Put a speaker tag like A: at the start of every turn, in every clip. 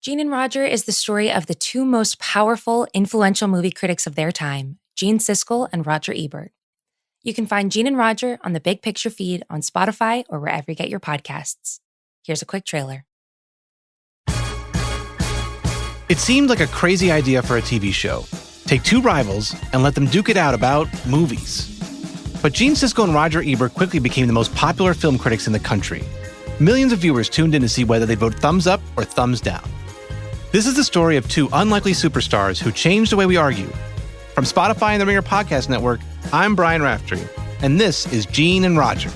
A: Gene and Rodger is the story of the two most powerful, influential movie critics of their time, Gene Siskel and Roger Ebert. You can find Gene and Rodger on the Big Picture feed on Spotify or wherever you get your podcasts. Here's a quick trailer.
B: It seemed like a crazy idea for a TV show. Take two rivals and let them duke it out about movies. But Gene Siskel and Roger Ebert quickly became the most popular film critics in the country. Millions of viewers tuned in to see whether they'd vote thumbs up or thumbs down. This is the story of two unlikely superstars who changed the way we argue. From Spotify and the Ringer Podcast Network, I'm Brian Raftery, and this is Gene and Rodger.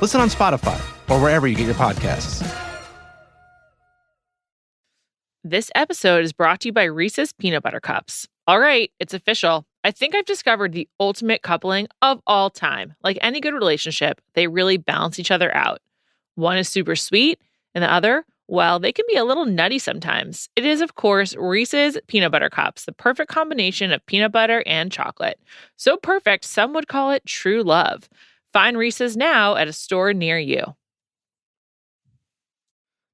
B: Listen on Spotify or wherever you get your podcasts.
C: This episode is brought to you by Reese's Peanut Butter Cups. All right, it's official. I think I've discovered the ultimate coupling of all time. Like any good relationship, they really balance each other out. One is super sweet, and the other, well, they can be a little nutty sometimes. It is, of course, Reese's Peanut Butter Cups, the perfect combination of peanut butter and chocolate. So perfect, some would call it true love. Find Reese's now at a store near you.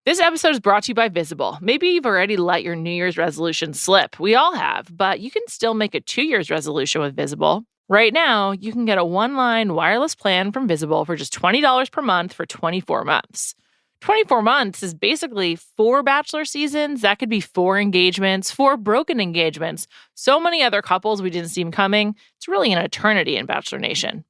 C: This episode is brought to you by Visible. Maybe you've already let your New Year's resolution slip. We all have, but you can still make a 2 year's resolution with Visible. Right now, you can get a one-line wireless plan from Visible for just $20 per month for 24 months. 24 months is basically 4 Bachelor seasons. That could be 4 engagements, 4 broken engagements. So many other couples we didn't see coming. It's really an eternity in Bachelor Nation.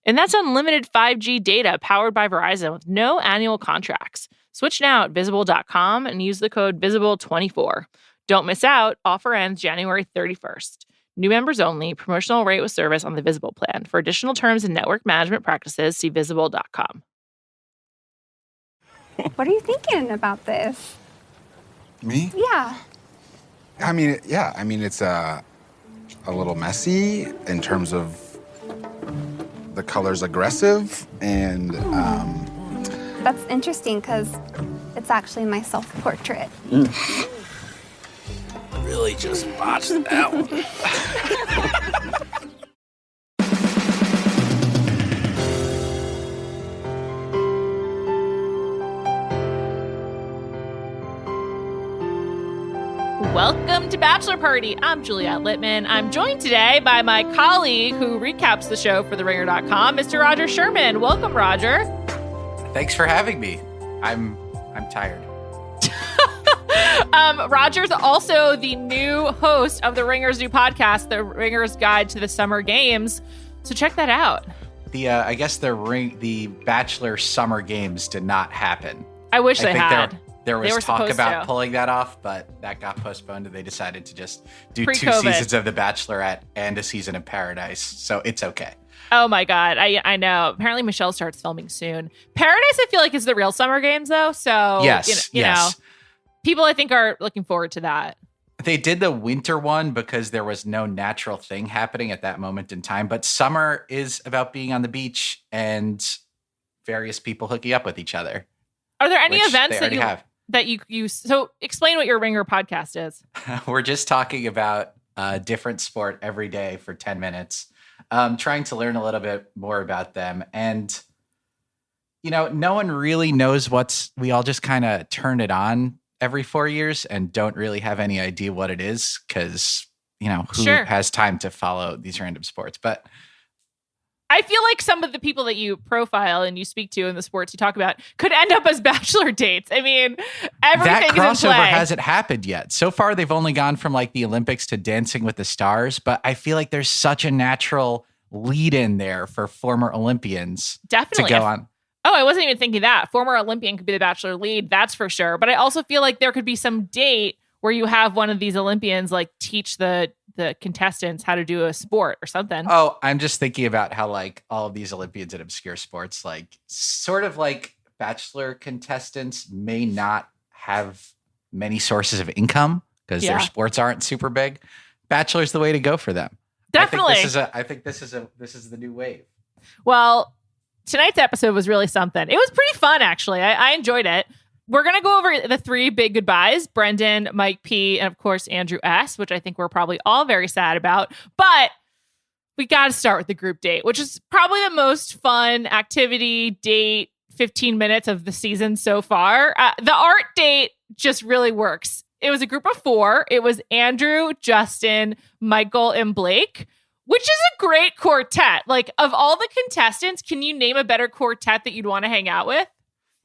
C: And that's unlimited 5G data powered by Verizon with no annual contracts. Switch now at Visible.com and use the code VISIBLE24. Don't miss out. Offer ends January 31st. New members only. Promotional rate with service on the Visible plan. For additional terms and network management practices, see Visible.com.
D: What are you thinking about this?
E: Me?
D: Yeah.
E: I mean, it's a little messy in terms of the color's aggressive and
D: That's interesting because it's actually my self-portrait.
E: really just botched that one.
C: Welcome to Bachelor Party. I'm Juliet Litman. I'm joined today by my colleague who recaps the show for TheRinger.com, Mr. Rodger Sherman. Welcome, Rodger.
F: Thanks for having me. I'm tired.
C: Rodger's also the new host of The Ringer's new podcast, The Ringer's Guide to the Summer Games. So check that out.
F: I guess the Bachelor Summer Games did not happen.
C: I wish they had.
F: There was talk about pulling that off, but that got postponed and they decided to just do
C: Pre-COVID.
F: 2 seasons of The Bachelorette and a season of Paradise. So it's okay.
C: Oh my God. I know. Apparently Michelle starts filming soon. Paradise, I feel like, is the real Summer Games though. So
F: yes,
C: you know, people I think are looking forward to that.
F: They did the winter one because there was no natural thing happening at that moment in time. But summer is about being on the beach and various people hooking up with each other.
C: Are there any events that you so explain what your Ringer podcast is?
F: We're just talking about a different sport every day for 10 minutes, trying to learn a little bit more about them. And, you know, no one really knows we all just kind of turn it on every 4 years and don't really have any idea what it is because, you know, who has time to follow these random sports? But
C: I feel like some of the people that you profile and you speak to in the sports you talk about could end up as Bachelor dates. I mean, everything
F: that crossover
C: is in play.
F: Hasn't happened yet. So far, they've only gone from like the Olympics to Dancing with the Stars. But I feel like there's such a natural lead in there for former Olympians
C: Definitely.
F: to go on.
C: Oh, I wasn't even thinking that. Former Olympian could be the Bachelor lead. That's for sure. But I also feel like there could be some date where you have one of these Olympians like teach the contestants how to do a sport or something.
F: Oh, I'm just thinking about how like all of these Olympians in obscure sports, like sort of like Bachelor contestants may not have many sources of income because their sports aren't super big. Bachelor's the way to go for them.
C: Definitely.
F: I think this is the new wave.
C: Well, tonight's episode was really something. It was pretty fun, actually. I enjoyed it. We're going to go over the 3 big goodbyes, Brendan, Mike P, and of course, Andrew S., which I think we're probably all very sad about. But we got to start with the group date, which is probably the most fun activity date, 15 minutes of the season so far. The art date just really works. it was a group of 4. It was Andrew, Justin, Michael, and Blake, which is a great quartet. Like, of all the contestants, can you name a better quartet that you'd want to hang out with?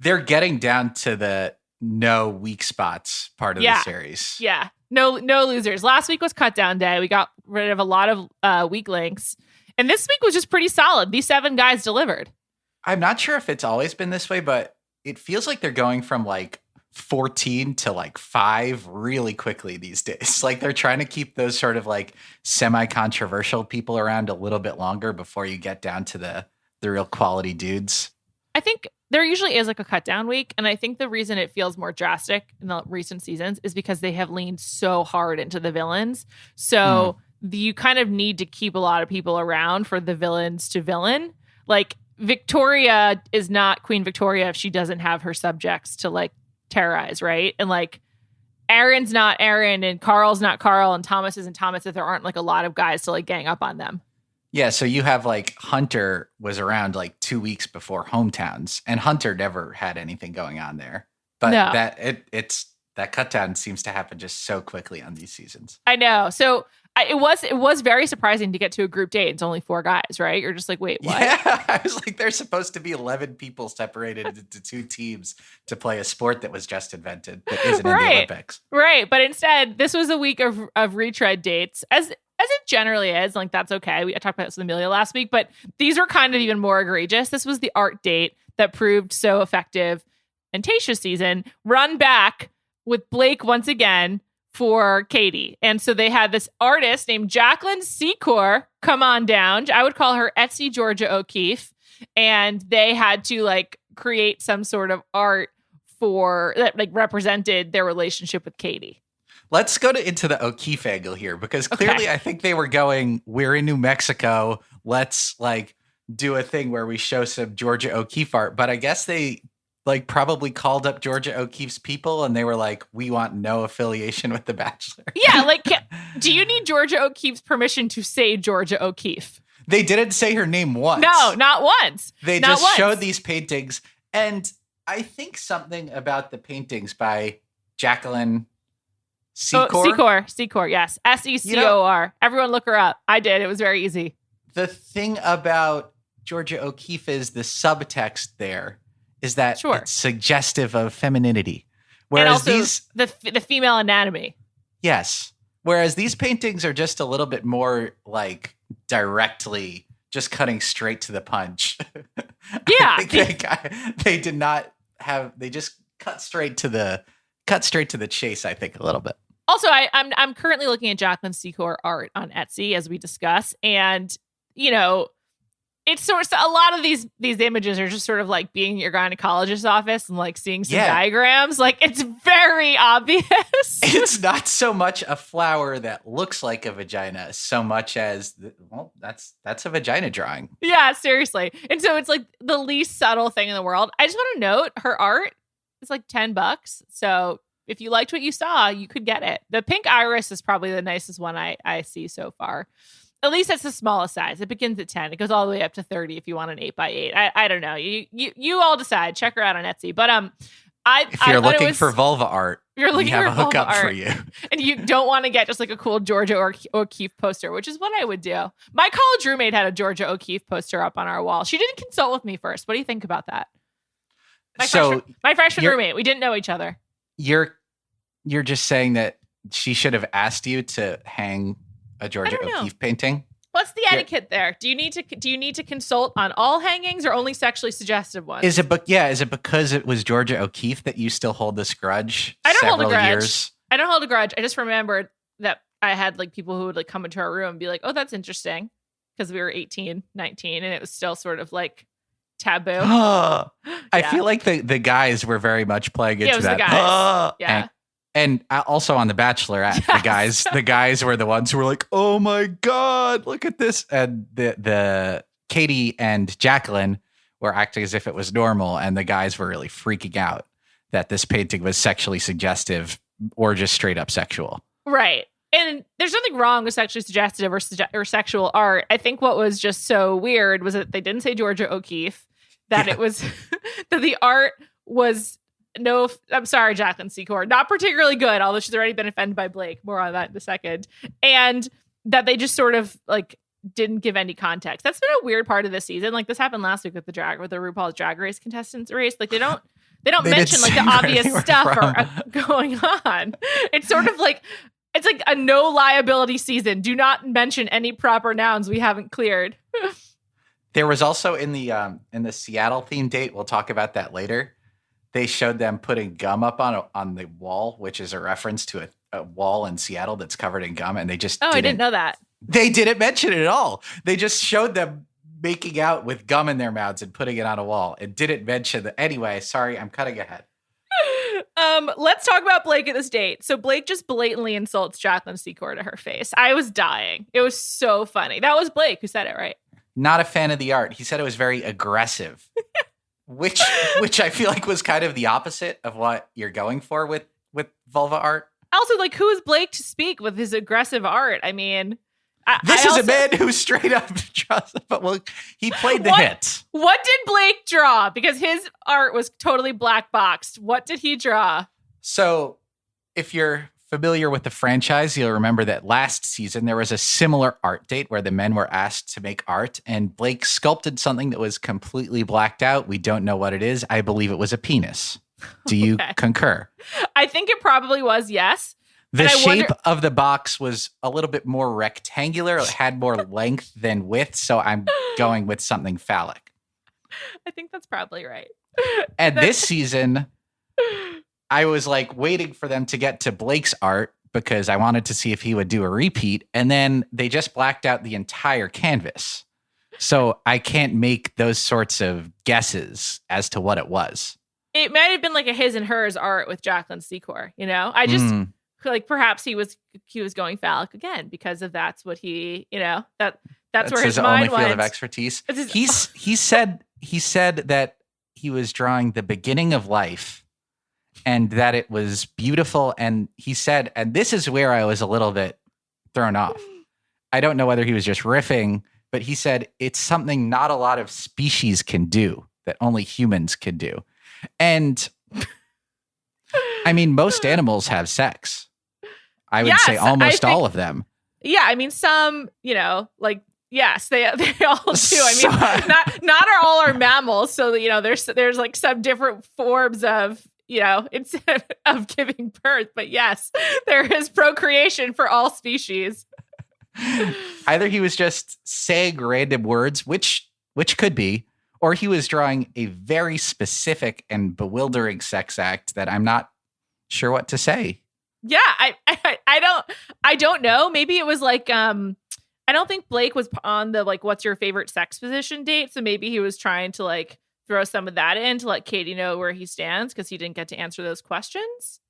F: They're getting down to the no weak spots part of the series.
C: Yeah. No losers. Last week was cut down day. We got rid of a lot of weak links. And this week was just pretty solid. These 7 guys delivered.
F: I'm not sure if it's always been this way, but it feels like they're going from like 14 to like 5 really quickly these days. Like they're trying to keep those sort of like semi-controversial people around a little bit longer before you get down to the real quality dudes.
C: I think there usually is like a cut down week. And I think the reason it feels more drastic in the recent seasons is because they have leaned so hard into the villains. So you kind of need to keep a lot of people around for the villains to villain. Like Victoria is not Queen Victoria if she doesn't have her subjects to like terrorize, right? And like Aaron's not Aaron and Carl's not Carl and Thomas isn't Thomas if there aren't like a lot of guys to like gang up on them.
F: Yeah, so you have like Hunter was around like 2 weeks before Hometowns, and Hunter never had anything going on there. But that cut down seems to happen just so quickly on these seasons.
C: I know. So it was very surprising to get to a group date. It's only 4 guys, right? You're just like, wait, what?
F: Yeah, I was like, there's supposed to be 11 people separated into 2 teams to play a sport that was just invented that isn't in the Olympics.
C: Right. But instead, this was a week of retread dates, as it generally is. Like, that's okay. I talked about this with Amelia last week, but these were kind of even more egregious. This was the art date that proved so effective in Tayshia's season, run back with Blake once again for Katie. And so they had this artist named Jacqueline Secor come on down. I would call her Etsy Georgia O'Keeffe. And they had to like create some sort of art for that like represented their relationship with Katie.
F: Let's go into the O'Keeffe angle here, because clearly I think they were going, we're in New Mexico. Let's like do a thing where we show some Georgia O'Keeffe art. But I guess they like probably called up Georgia O'Keeffe's people and they were like, we want no affiliation with The Bachelor.
C: Yeah. Like, do you need Georgia O'Keeffe's permission to say Georgia O'Keeffe?
F: They didn't say her name once.
C: No, not once.
F: They just showed these paintings. And I think something about the paintings by Jacqueline Secor.
C: Secor, yes. Secor. Everyone look her up. I did. It was very easy.
F: The thing about Georgia O'Keeffe is the subtext there is that it's suggestive of femininity. Whereas
C: and also the female anatomy.
F: Yes. Whereas these paintings are just a little bit more like directly just cutting straight to the punch.
C: Yeah.
F: They did not have, they just cut straight to the chase, I think, a little bit.
C: Also, I'm currently looking at Jacqueline Secor art on Etsy as we discuss, and you know, it's sort of a lot of these images are just sort of like being in your gynecologist's office and like seeing some diagrams. Like it's very obvious.
F: It's not so much a flower that looks like a vagina, so much as that's a vagina drawing.
C: Yeah, seriously. And so it's like the least subtle thing in the world. I just want to note her art is like $10. So if you liked what you saw, you could get it. The pink iris is probably the nicest one I see so far. At least that's the smallest size. It begins at 10. It goes all the way up to 30 if you want an 8x8. I don't know. You all decide. Check her out on Etsy. But
F: if you're looking for vulva art,
C: you're looking
F: we have
C: for
F: a hookup
C: art
F: for you.
C: And you don't want to get just like a cool Georgia O'Keeffe poster, which is what I would do. My college roommate had a Georgia O'Keeffe poster up on our wall. She didn't consult with me first. What do you think about that? My freshman roommate. We didn't know each other.
F: You're just saying that she should have asked you to hang a Georgia O'Keeffe painting?
C: What's the etiquette there? Do you need to consult on all hangings or only sexually suggestive ones?
F: Is it because it was Georgia O'Keeffe that you still hold this grudge?
C: I don't hold a grudge.
F: Years?
C: I don't hold a grudge. I just remembered that I had like people who would like come into our room and be like, "Oh, that's interesting," because we were 18, 19, and it was still sort of like taboo.
F: I feel like the guys were very much playing into that.
C: The guys. Yeah.
F: And also on The Bachelorette, yes. the guys were the ones who were like, "Oh my God, look at this!" And the Katie and Jacqueline were acting as if it was normal, and the guys were really freaking out that this painting was sexually suggestive or just straight up sexual.
C: Right. And there's nothing wrong with sexually suggestive or sexual art. I think what was just so weird was that they didn't say Georgia O'Keeffe, that it was that the art was no, I'm sorry, Jacqueline Secor, not particularly good, although she's already been offended by Blake. More on that in a second. And that they just sort of like didn't give any context. That's been a weird part of this season. Like this happened last week with the RuPaul's Drag Race contestants race. Like they don't mention like the obvious stuff going on. It's sort of like, it's like a no liability season. Do not mention any proper nouns we haven't cleared.
F: There was also in the Seattle themed date, we'll talk about that later. They showed them putting gum up on the wall, which is a reference to a wall in Seattle that's covered in gum. And they just
C: I didn't know that.
F: They didn't mention it at all. They just showed them making out with gum in their mouths and putting it on a wall. It didn't mention that. Anyway, sorry, I'm cutting ahead.
C: Let's talk about Blake at this date. So Blake just blatantly insults Jacqueline Secor to her face. I was dying. It was so funny. That was Blake who said it, right?
F: Not a fan of the art. He said it was very aggressive, which I feel like was kind of the opposite of what you're going for with vulva art.
C: Also, like, who is Blake to speak with his aggressive art? I mean,
F: this is a man who straight up draws, but well, he played the hit.
C: What did Blake draw? Because his art was totally black boxed. What did he draw?
F: So if you're familiar with the franchise, you'll remember that last season there was a similar art date where the men were asked to make art and Blake sculpted something that was completely blacked out. We don't know what it is. I believe it was a penis. Do you concur?
C: I think it probably was, yes.
F: The shape of the box was a little bit more rectangular. It had more length than width, so I'm going with something phallic.
C: I think that's probably right.
F: And this season, I was like waiting for them to get to Blake's art because I wanted to see if he would do a repeat. And then they just blacked out the entire canvas. So I can't make those sorts of guesses as to what it was.
C: It might have been like a his and hers art with Jacqueline Secor, you know? I just like perhaps he was going phallic again because of that's what he, you know, that's where his mind
F: only field of expertise. He said that he was drawing the beginning of life and that it was beautiful. And he said, and this is where I was a little bit thrown off. I don't know whether he was just riffing, but he said it's something not a lot of species can do that only humans can do. And I mean, most animals have sex. I would say almost all of them.
C: Yeah, I mean, some, you know, like, yes, they all do. I mean, not all are mammals. So, you know, there's like some different forms of, you know, instead of giving birth. But yes, there is procreation for all species.
F: Either he was just saying random words, which could be, or he was drawing a very specific and bewildering sex act that I'm not sure what to say.
C: Yeah, I don't know. Maybe it was like I don't think Blake was on the like what's your favorite sex position date, so maybe he was trying to like throw some of that in to let Katie know where he stands because he didn't get to answer those questions.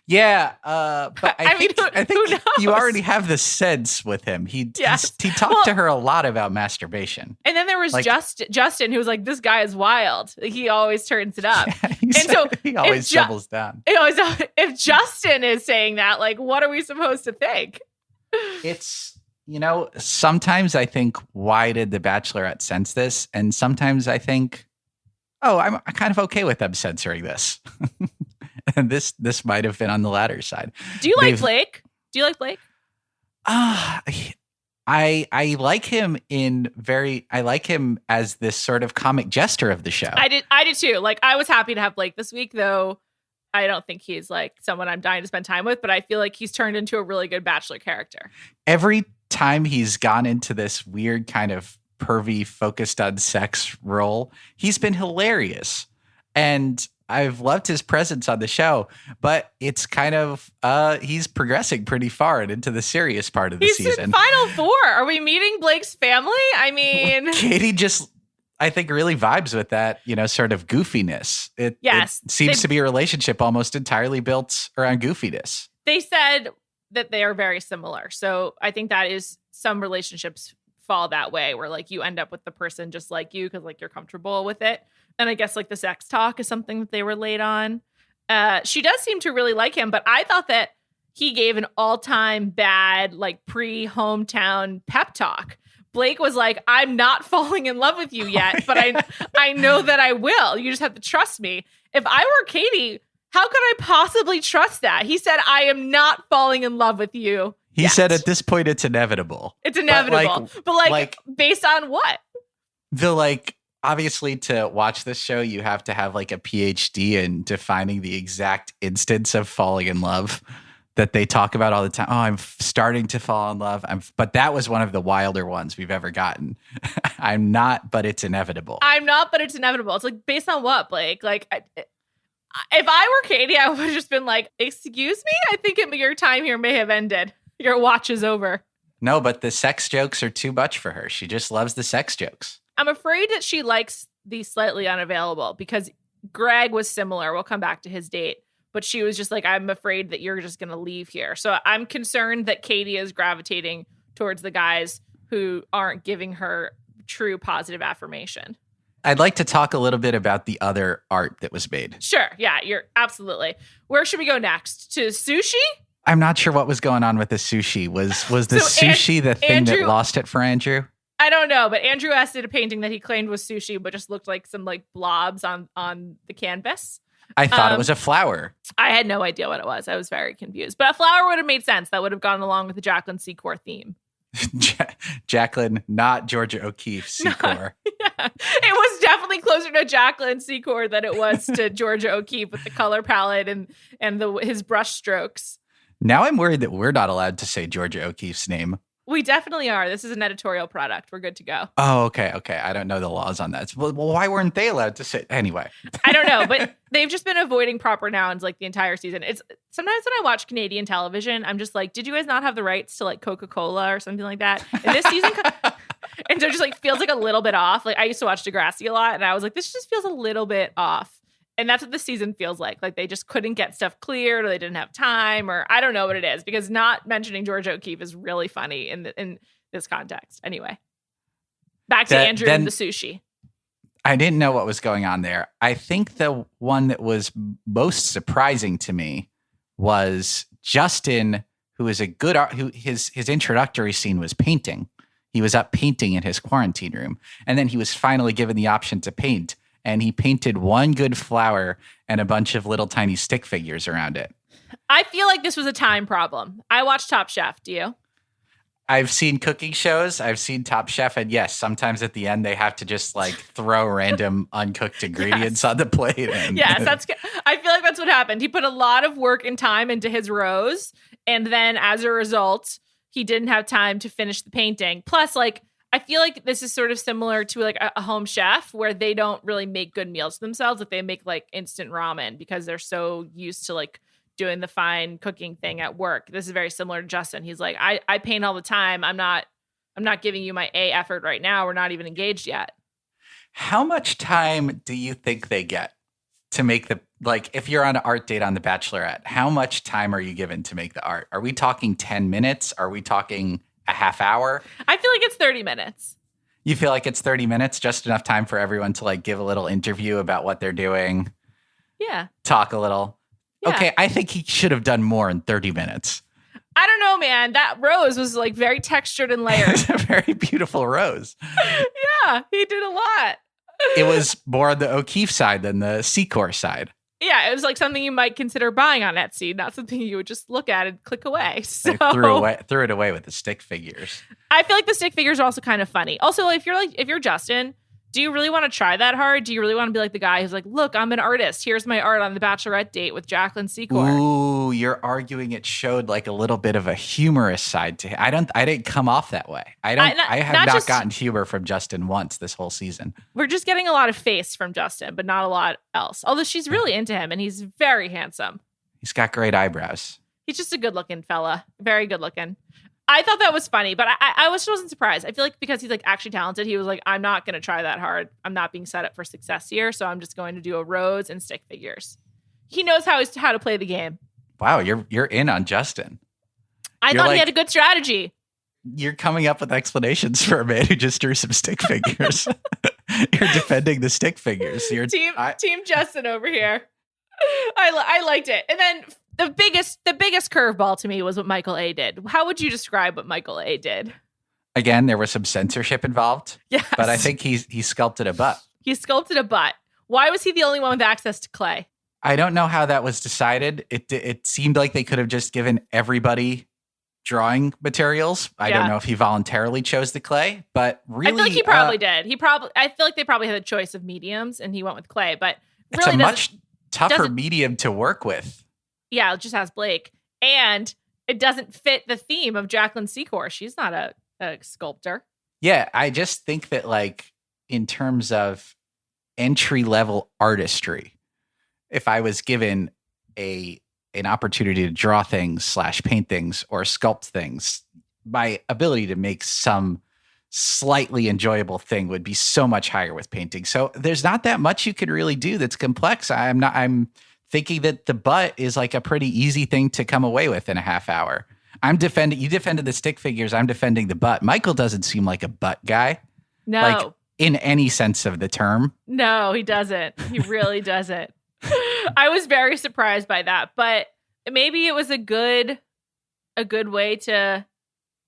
F: Yeah, but I think you already have the sense with him. He talked to her a lot about masturbation.
C: And then there was like, Justin, who was like, this guy is wild. He always turns it up.
F: Yeah, he always doubles down.
C: If Justin is saying that, like, what are we supposed to think?
F: It's, you know, sometimes I think, why did The Bachelorette sense this? And sometimes I think, oh, I'm kind of okay with them censoring this. And this might have been on the latter side.
C: Do you like Blake?
F: I like him I like him as this sort of comic jester of the show.
C: I did too. Like, I was happy to have Blake this week, though I don't think he's like someone I'm dying to spend time with, but I feel like he's turned into a really good Bachelor character.
F: Every time he's gone into this weird kind of pervy focused on sex role, he's been hilarious. And I've loved his presence on the show, but it's kind of, he's progressing pretty far and into the serious part of the season.
C: He's in Final Four. Are we meeting Blake's family? I mean,
F: Katie just, I think, really vibes with that, you know, sort of goofiness. It seems to be a relationship almost entirely built around goofiness.
C: They said that they are very similar. So I think that is, some relationships fall that way where like you end up with the person just like you because like you're comfortable with it. And I guess like the sex talk is something that they were late on. She does seem to really like him, but I thought that he gave an all-time bad, like pre-hometown pep talk Blake was like, I'm not falling in love with you yet, but I know that I will. You just have to trust me. If I were Katie, how could I possibly trust that? He said, I am not falling in love with you.
F: He said at this point it's inevitable.
C: It's inevitable. But based on what?
F: Obviously to watch this show, you have to have like a PhD in defining the exact instance of falling in love that they talk about all the time. Oh, I'm starting to fall in love. But that was one of the wilder ones we've ever gotten. I'm not, but it's inevitable.
C: I'm not, but it's inevitable. It's like, based on what, Blake? Like, if I were Katie, I would have just been like, excuse me? I think your time here may have ended. Your watch is over.
F: No, but the sex jokes are too much for her. She just loves the sex jokes.
C: I'm afraid that she likes the slightly unavailable because Greg was similar. We'll come back to his date. But she was just like, I'm afraid that you're just going to leave here. So I'm concerned that Katie is gravitating towards the guys who aren't giving her true positive affirmation.
F: I'd like to talk a little bit about the other art that was made.
C: Sure. Yeah, you're absolutely. Where should we go next? To sushi?
F: I'm not sure what was going on with the sushi. Was the sushi the thing that lost it for Andrew?
C: I don't know, but Andrew S did a painting that he claimed was sushi, but just looked like some like blobs on the canvas.
F: I thought it was a flower.
C: I had no idea what it was. I was very confused. But a flower would have made sense. That would have gone along with the Jacqueline Secor theme.
F: Jacqueline, not Georgia O'Keeffe Secor.
C: Yeah. It was definitely closer to Jacqueline Secor than it was to Georgia O'Keeffe with the color palette and his brush strokes.
F: Now I'm worried that we're not allowed to say Georgia O'Keeffe's name.
C: We definitely are. This is an editorial product. We're good to go.
F: Oh, okay. I don't know the laws on that. Well, why weren't they allowed to say anyway?
C: I don't know, but they've just been avoiding proper nouns like the entire season. It's sometimes when I watch Canadian television, I'm just like, did you guys not have the rights to like Coca-Cola or something like that? And this season, and so it just like feels like a little bit off. Like I used to watch Degrassi a lot, and I was like, this just feels a little bit off. And that's what the season feels like. Like they just couldn't get stuff cleared, or they didn't have time, or I don't know what it is, because not mentioning Georgia O'Keeffe is really funny in this context. Anyway, back to Andrew and the sushi.
F: I didn't know what was going on there. I think the one that was most surprising to me was Justin, who is a good art, who his introductory scene was painting. He was up painting in his quarantine room, and then he was finally given the option to paint. And he painted one good flower and a bunch of little tiny stick figures around it.
C: I feel like this was a time problem. I watched Top Chef. Do you?
F: I've seen cooking shows. I've seen Top Chef. And yes, sometimes at the end, they have to just like throw random uncooked ingredients on the plate.
C: Yes, I feel like that's what happened. He put a lot of work and time into his rows. And then as a result, he didn't have time to finish the painting. Plus, like, I feel like this is sort of similar to like a home chef where they don't really make good meals for themselves. Like they make like instant ramen because they're so used to like doing the fine cooking thing at work. This is very similar to Justin. He's like, I paint all the time. I'm not giving you my A effort right now. We're not even engaged yet.
F: How much time do you think they get to make if you're on an art date on The Bachelorette, how much time are you given to make the art? Are we talking 10 minutes? Are we talking a half hour?
C: I feel like it's 30 minutes.
F: You feel like it's 30 minutes, just enough time for everyone to like give a little interview about what they're doing?
C: Yeah.
F: Talk a little.
C: Yeah.
F: Okay, I think he should have done more in 30 minutes.
C: I don't know, man. That rose was like very textured and layered.
F: It's a very beautiful rose.
C: Yeah, he did a lot.
F: It was more on the O'Keeffe side than the Secor side.
C: Yeah, it was like something you might consider buying on Etsy, not something you would just look at and click away. So
F: they threw it away with the stick figures.
C: I feel like the stick figures are also kind of funny. Also, if you're Justin, do you really want to try that hard? Do you really want to be like the guy who's like, look, I'm an artist. Here's my art on the Bachelorette date with Jacqueline Secor.
F: Ooh, you're arguing it showed like a little bit of a humorous side to him. I didn't come off that way. I have not gotten humor from Justin once this whole season.
C: We're just getting a lot of face from Justin, but not a lot else. Although she's really into him and he's very handsome.
F: He's got great eyebrows.
C: He's just a good looking fella. Very good looking. I thought that was funny, but I wasn't surprised. I feel like because he's like actually talented, he was like, I'm not going to try that hard. I'm not being set up for success here. So I'm just going to do a rose and stick figures. He knows how to play the game.
F: Wow, you're in on Justin.
C: I thought he had a good strategy.
F: You're coming up with explanations for a man who just drew some stick figures. You're defending the stick figures.
C: Team Justin over here. I liked it. And then the biggest curveball to me was what Michael A did. How would you describe what Michael A did?
F: Again, there was some censorship involved.
C: Yes.
F: But I think he sculpted a butt.
C: He sculpted a butt. Why was he the only one with access to clay?
F: I don't know how that was decided. It seemed like they could have just given everybody drawing materials. I don't know if he voluntarily chose the clay, but really,
C: I feel like he probably did. I feel like they probably had a choice of mediums, and he went with clay. But really,
F: it's a much tougher medium to work with.
C: Yeah, it just has Blake, and it doesn't fit the theme of Jacqueline Secor. She's not a sculptor.
F: Yeah, I just think that, like, in terms of entry level artistry, if I was given an opportunity to draw things / paint things or sculpt things, my ability to make some slightly enjoyable thing would be so much higher with painting. So there's not that much you could really do that's complex. I'm thinking that the butt is like a pretty easy thing to come away with in a half hour. You defended the stick figures. I'm defending the butt. Michael doesn't seem like a butt guy.
C: No.
F: Like, in any sense of the term.
C: No, he doesn't. He really doesn't. I was very surprised by that, but maybe it was a good way to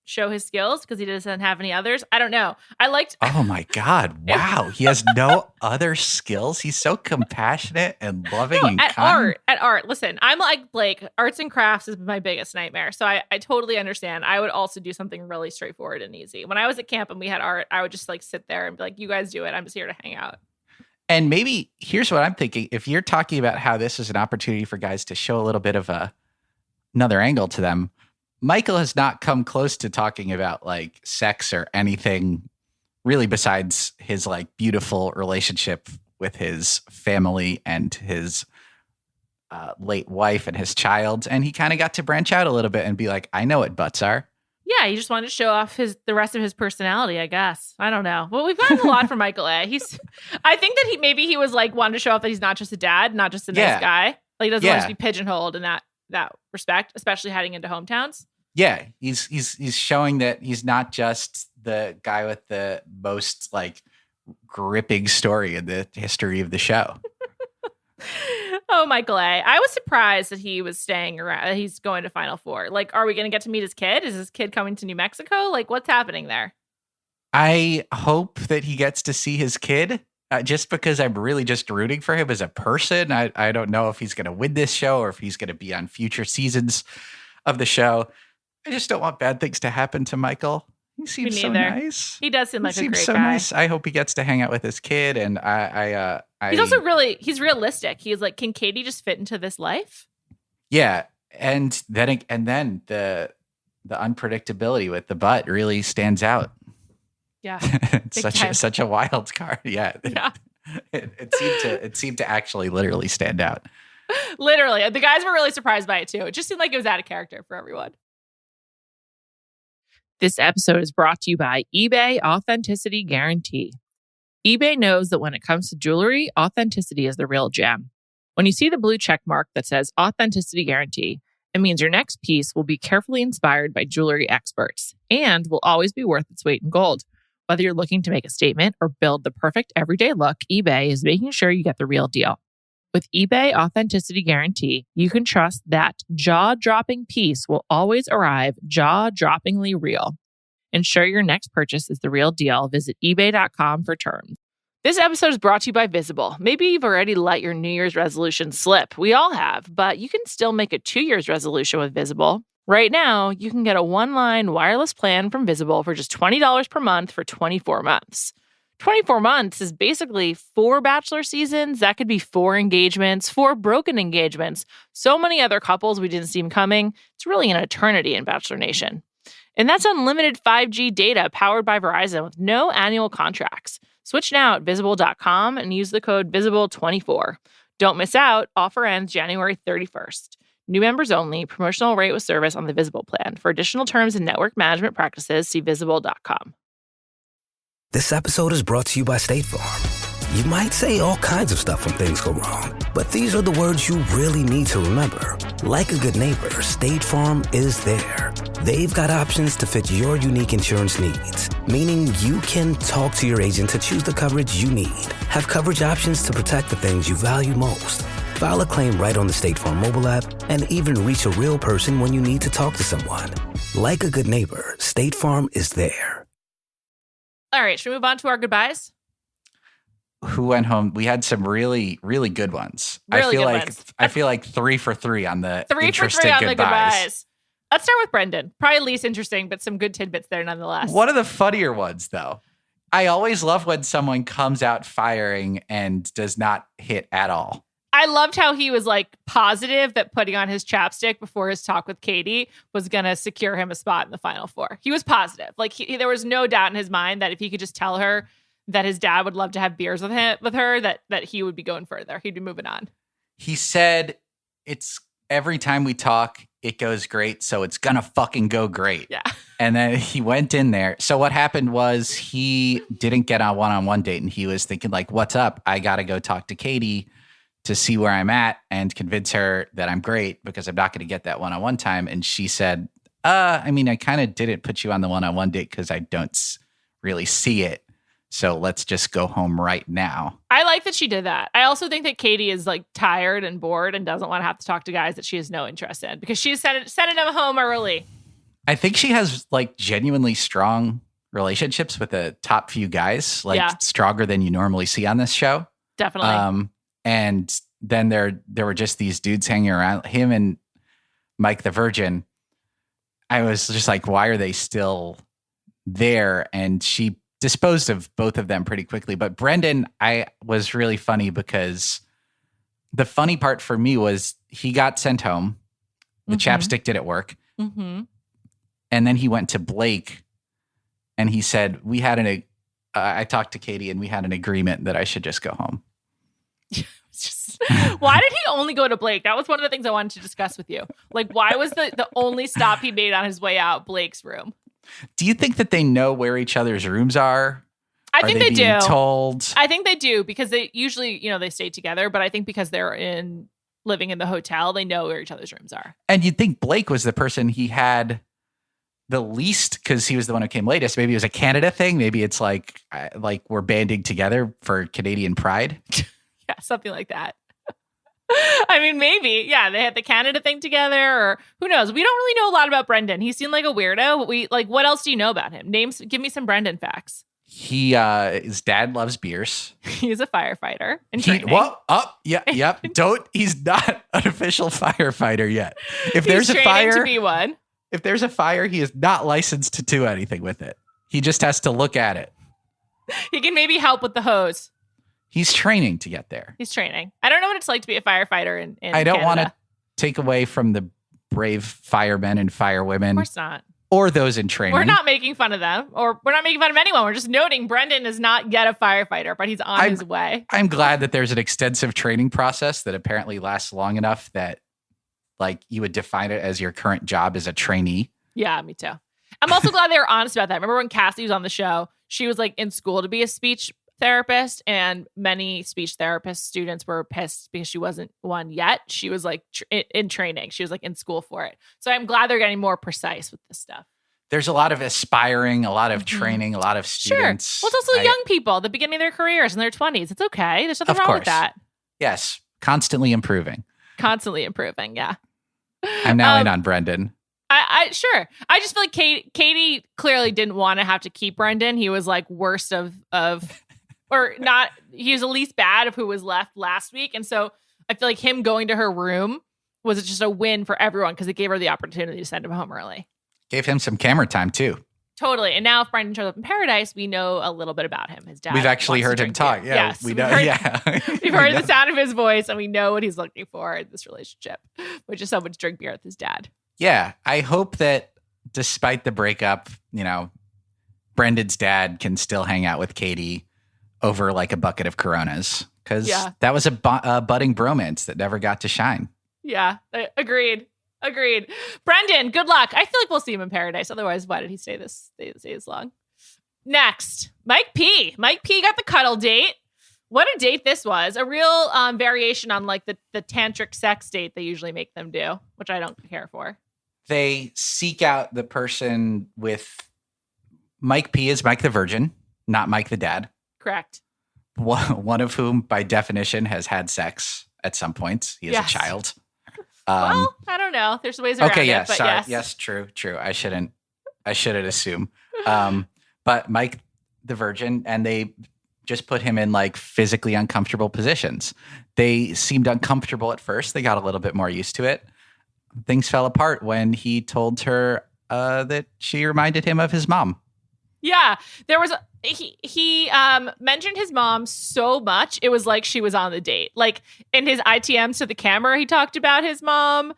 C: show his skills because he doesn't have any others. I don't know. Oh
F: my God. Wow. He has no other skills. He's so compassionate and loving and kind.
C: At art. Listen, I'm like Blake. Arts and crafts is my biggest nightmare. So I totally understand. I would also do something really straightforward and easy. When I was at camp and we had art, I would just like sit there and be like, you guys do it. I'm just here to hang out.
F: And maybe here's what I'm thinking. If you're talking about how this is an opportunity for guys to show a little bit of another angle to them, Michael has not come close to talking about like sex or anything really besides his like beautiful relationship with his family and his late wife and his child. And he kind of got to branch out a little bit and be like, I know what butts are.
C: Yeah, he just wanted to show off the rest of his personality, I guess. I don't know. Well, we've gotten a lot from Michael A. I think that he was like wanting to show off that he's not just a dad, not just a nice guy. Like he doesn't want to be pigeonholed in that respect, especially heading into hometowns.
F: Yeah, he's showing that he's not just the guy with the most like gripping story in the history of the show.
C: Oh, Michael A. I was surprised that he was staying around. That he's going to Final Four. Like, are we going to get to meet his kid? Is his kid coming to New Mexico? Like, what's happening there?
F: I hope that he gets to see his kid just because I'm really just rooting for him as a person. I don't know if he's going to win this show or if he's going to be on future seasons of the show. I just don't want bad things to happen to Michael. He seems so nice.
C: He does seem like a great
F: so
C: guy.
F: Nice. I hope he gets to hang out with his kid. And
C: he's also he's realistic. He's like, can Katie just fit into this life?
F: Yeah. And then the unpredictability with the butt really stands out.
C: Yeah.
F: It's such a wild card. Yeah. It seemed to actually literally stand out.
C: Literally. The guys were really surprised by it too. It just seemed like it was out of character for everyone. This episode is brought to you by eBay Authenticity Guarantee. eBay knows that when it comes to jewelry, authenticity is the real gem. When you see the blue check mark that says Authenticity Guarantee, it means your next piece will be carefully inspired by jewelry experts and will always be worth its weight in gold. Whether you're looking to make a statement or build the perfect everyday look, eBay is making sure you get the real deal. With eBay Authenticity Guarantee, you can trust that jaw-dropping piece will always arrive jaw-droppingly real. Ensure your next purchase is the real deal. Visit ebay.com for terms. This episode is brought to you by Visible. Maybe you've already let your New Year's resolution slip. We all have, but you can still make a 2 year's resolution with Visible. Right now, you can get a one-line wireless plan from Visible for just $20 per month for 24 months. 24 months is basically 4 Bachelor seasons. That could be 4 engagements, 4 broken engagements, so many other couples we didn't see them coming. It's really an eternity in Bachelor Nation. And that's unlimited 5G data powered by Verizon with no annual contracts. Switch now at Visible.com and use the code Visible24. Don't miss out. Offer ends January 31st. New members only. Promotional rate with service on the Visible plan. For additional terms and network management practices, see Visible.com.
G: This episode is brought to you by State Farm. You might say all kinds of stuff when things go wrong, but these are the words you really need to remember. Like a good neighbor, State Farm is there. They've got options to fit your unique insurance needs, meaning you can talk to your agent to choose the coverage you need. Have coverage options to protect the things you value most. File a claim right on the State Farm mobile app and even reach a real person when you need to talk to someone. Like a good neighbor, State Farm is there.
C: All right, should we move on to our goodbyes?
F: Who went home? We had some really, really good ones.
C: Really good ones.
F: I feel like 3 for 3 on the
C: 3 for 3
F: interesting
C: on the
F: goodbyes.
C: goodbyes. Let's start with Brendan. Probably least interesting, but some good tidbits there nonetheless.
F: One of the funnier ones, though. I always love when someone comes out firing and does not hit at all.
C: I loved how he was like positive that putting on his chapstick before his talk with Katie was going to secure him a spot in the Final Four. He was positive. Like there was no doubt in his mind that if he could just tell her that his dad would love to have beers with her, that he would be going further. He'd be moving on.
F: He said, it's every time we talk, it goes great. So it's going to fucking go great.
C: Yeah.
F: And then he went in there. So what happened was he didn't get a one-on-one date and he was thinking like, what's up? I got to go talk to Katie to see where I'm at and convince her that I'm great because I'm not going to get that one-on-one time. And she said, I mean, I kind of didn't put you on the one-on-one date because I don't really see it. So let's just go home right now.
C: I like that she did that. I also think that Katie is like tired and bored and doesn't want to have to talk to guys that she has no interest in because she's sending them home early.
F: I think she has like genuinely strong relationships with the top few guys, like stronger than you normally see on this show.
C: Definitely.
F: And then there were just these dudes hanging around, him and Mike the Virgin. I was just like, why are they still there? And she disposed of both of them pretty quickly. But Brendan, I was really funny because the funny part for me was he got sent home. The chapstick didn't work.
C: Mm-hmm.
F: And then he went to Blake and he said, I talked to Katie and we had an agreement that I should just go home.
C: Why did he only go to Blake? That was one of the things I wanted to discuss with you. Like, why was the only stop he made on his way out Blake's room?
F: Do you think that they know where each other's rooms are?
C: I think they do.
F: Told?
C: I think they do because they usually, they stay together. But I think because they're living in the hotel, they know where each other's rooms are.
F: And you'd think Blake was the person he had the least because he was the one who came latest. Maybe it was a Canada thing. Maybe it's like we're banding together for Canadian pride.
C: Yeah, something like that. I mean, maybe. Yeah, they had the Canada thing together or who knows? We don't really know a lot about Brendan. He seemed like a weirdo. But what else do you know about him? Give me some Brendan facts.
F: His dad loves beers.
C: He's a firefighter in training.
F: Yep. He's not an official firefighter yet. If there's
C: He's
F: a
C: training
F: fire,
C: to be one.
F: If there's a fire, he is not licensed to do anything with it. He just has to look at it.
C: He can maybe help with the hose.
F: He's training to get there.
C: He's training. I don't know what it's like to be a firefighter in
F: I don't
C: Canada.
F: want to take away from the brave firemen and firewomen.
C: Of course not.
F: Or those in training.
C: We're not making fun of them, or we're not making fun of anyone. We're just noting Brendan is not yet a firefighter, but he's on his way. I'm glad that there's an extensive training process that apparently lasts long enough that you would define it as your current job as a trainee. Yeah, me too. I'm also glad they were honest about that. Remember when Cassie was on the show, she was in school to be a speech therapist, and many speech therapist students were pissed because she wasn't one yet. She was in training. She was in school for it. So I'm glad they're getting more precise with this stuff. There's a lot of aspiring, a lot of training, a lot of students. Sure. Well, it's also young people at the beginning of their careers in their 20s. It's okay. There's nothing wrong with that. Yes. Constantly improving. Yeah. I'm now in on Brendan. Sure. I just feel like Katie clearly didn't want to have to keep Brendan. He was worst of or not. He was the least bad of who was left last week. And so I feel like him going to her room was just a win for everyone because it gave her the opportunity to send him home early. Gave him some camera time too. Totally. And now if Brendan shows up in Paradise, we know a little bit about him. His dad. We've actually heard him talk. Yeah. Yes. We know. We've heard the sound of his voice and we know what he's looking for in this relationship, which is someone to drink beer with his dad. Yeah. I hope that despite the breakup, Brendan's dad can still hang out with Katie over a bucket of Coronas. Because that was a budding bromance that never got to shine. Yeah. Agreed. Brendan, good luck. I feel like we'll see him in Paradise. Otherwise, why did he stay this long? Next, Mike P. Mike P got the cuddle date. What a date this was. A real variation on the tantric sex date they usually make them do, which I don't care for. They seek out the person with Mike P is Mike the Virgin, not Mike the Dad. Correct. One of whom, by definition, has had sex at some point. He is a child. Well, I don't know. There's ways around it. But sorry. Yes, true. I shouldn't assume. But Mike
F: the Virgin, and they just put him in like physically uncomfortable positions. They seemed uncomfortable at first. They got a little bit more used to it. Things fell apart when he told her that she reminded him of his mom.
C: Yeah, there was he mentioned his mom so much it was like she was on the date. Like in his ITMs to the camera, he talked about his mom.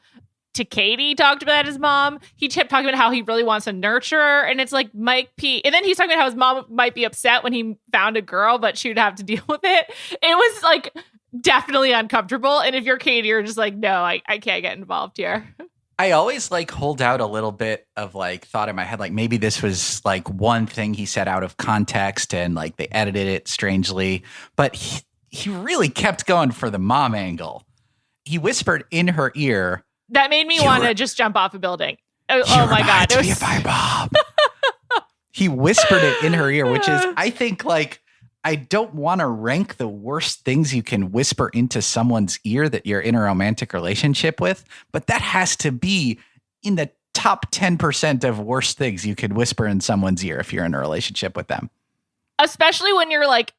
C: To Katie, he talked about his mom. He kept talking about how he really wants to nurture her, and it's like Mike P. And then he's talking about how his mom might be upset when he found a girl, but she would have to deal with it. It was like definitely uncomfortable. And if you're Katie, you're just like, no, I can't get involved here.
F: I always like hold out a little bit of like thought in my head, like maybe this was like one thing he said out of context and like they edited it strangely, but he really kept going for the mom angle. He whispered in her ear.
C: That made me want to just jump off a building. Oh my God.
F: It was my mom. He whispered it in her ear, which is, I think like, I don't want to rank the worst things you can whisper into someone's ear that you're in a romantic relationship with, but that has to be in the top 10% of worst things you could whisper in someone's ear if you're in a relationship with them.
C: Especially when you're like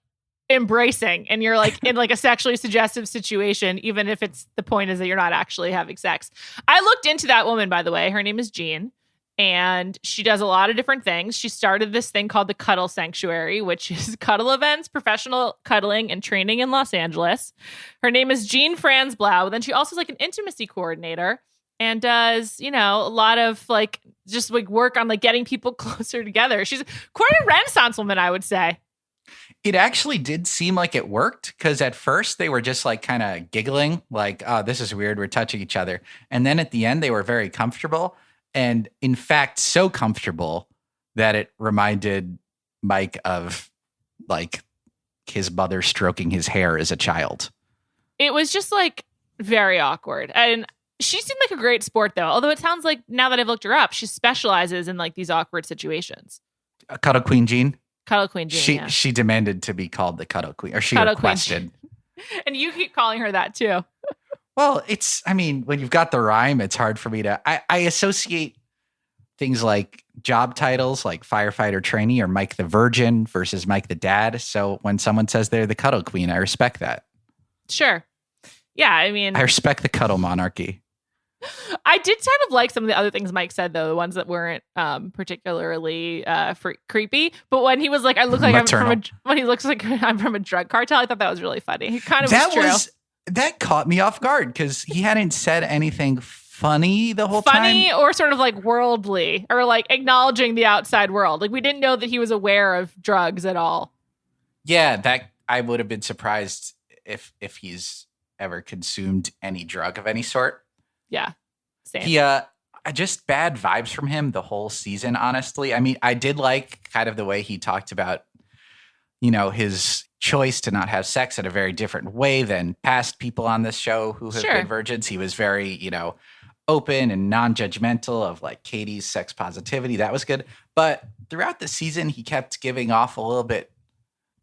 C: embracing and you're like in like a sexually suggestive situation, even if it's the point is that you're not actually having sex. I looked into that woman, by the way. Her name is Jean. And she does a lot of different things. She started this thing called the Cuddle Sanctuary, which is cuddle events, professional cuddling, and training in Los Angeles. Her name is Jean Franz Blau. Then she also is like an intimacy coordinator and does, a lot of like just like work on like getting people closer together. She's quite a Renaissance woman, I would say.
F: It actually did seem like it worked because at first they were just like kind of giggling like, oh, this is weird. We're touching each other. And then at the end, they were very comfortable. And in fact, so comfortable that it reminded Mike of like his mother stroking his hair as a child.
C: It was just like very awkward. And she seemed like a great sport though. Although it sounds like now that I've looked her up, she specializes in like these awkward situations.
F: Cuddle Queen Jean?
C: Cuddle Queen Jean,
F: She demanded to be called the Cuddle Queen, or she
C: Cuddle
F: requested.
C: And you keep calling her that too.
F: Well, when you've got the rhyme, it's hard for me to, I associate things like job titles like firefighter trainee or Mike the Virgin versus Mike the Dad. So when someone says they're the Cuddle Queen, I respect that.
C: Sure. Yeah, I
F: respect the Cuddle Monarchy.
C: I did kind of like some of the other things Mike said, though, the ones that weren't particularly creepy. But when he was like, I look like when he looks like I'm from a drug cartel, I thought that was really funny. He kind of was true.
F: That caught me off guard because he hadn't said anything funny the whole time.
C: Funny or sort of like worldly or like acknowledging the outside world. Like we didn't know that he was aware of drugs at all.
F: Yeah, that I would have been surprised if he's ever consumed any drug of any sort.
C: Yeah, same.
F: He just bad vibes from him the whole season, honestly. I mean, I did like kind of the way he talked about, his choice to not have sex in a very different way than past people on this show who have been virgins. He was very, open and non-judgmental of like Katie's sex positivity. That was good. But throughout the season, he kept giving off a little bit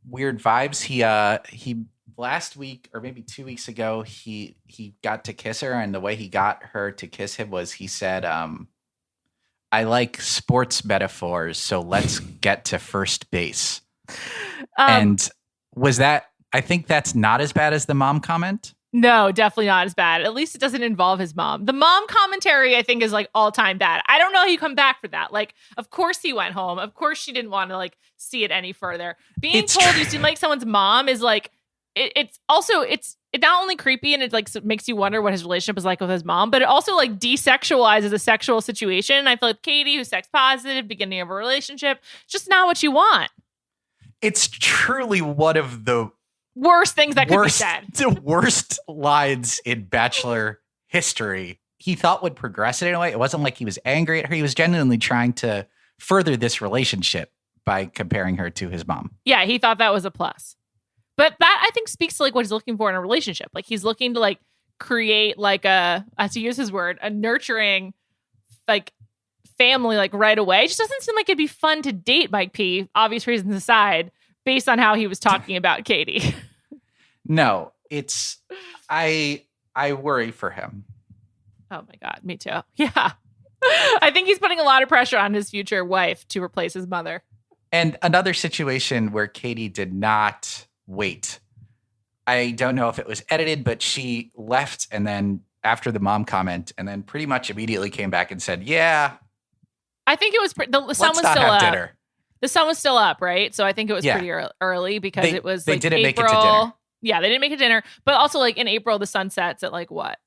F: weird vibes. He last week or maybe 2 weeks ago, he got to kiss her, and the way he got her to kiss him was he said, I like sports metaphors, so let's get to first base. And was that, I think that's not as bad as the mom comment.
C: No, definitely not as bad. At least it doesn't involve his mom. The mom commentary, I think, is like all time bad. I don't know how you come back for that. Like, of course he went home. Of course she didn't want to like see it any further. Being told you seem like someone's mom is like, it's not only creepy and it like makes you wonder what his relationship is like with his mom, but it also like desexualizes a sexual situation. I feel like Katie, who's sex positive, beginning of a relationship, it's just not what you want.
F: It's truly one of the
C: worst things that could be said.
F: The worst lines in Bachelor history. He thought would progress it in a way. It wasn't like he was angry at her. He was genuinely trying to further this relationship by comparing her to his mom.
C: Yeah, he thought that was a plus. But that I think speaks to like what he's looking for in a relationship. Like he's looking to like create like to use his word, a nurturing like family like right away. It just doesn't seem like it'd be fun to date Mike P, obvious reasons aside, based on how he was talking about Katie.
F: No, it's I worry for him.
C: Oh my God, me too. Yeah. I think he's putting a lot of pressure on his future wife to replace his mother.
F: And another situation where Katie did not wait. I don't know if it was edited, but she left and then after the mom comment and then pretty much immediately came back and said, yeah.
C: I think it was the sun was still up. Dinner. The sun was still up, right? So I think it was pretty early because it was
F: they
C: like
F: didn't
C: April.
F: make it to dinner.
C: Yeah, they didn't make it to dinner. But also like in April, the sun sets at like what?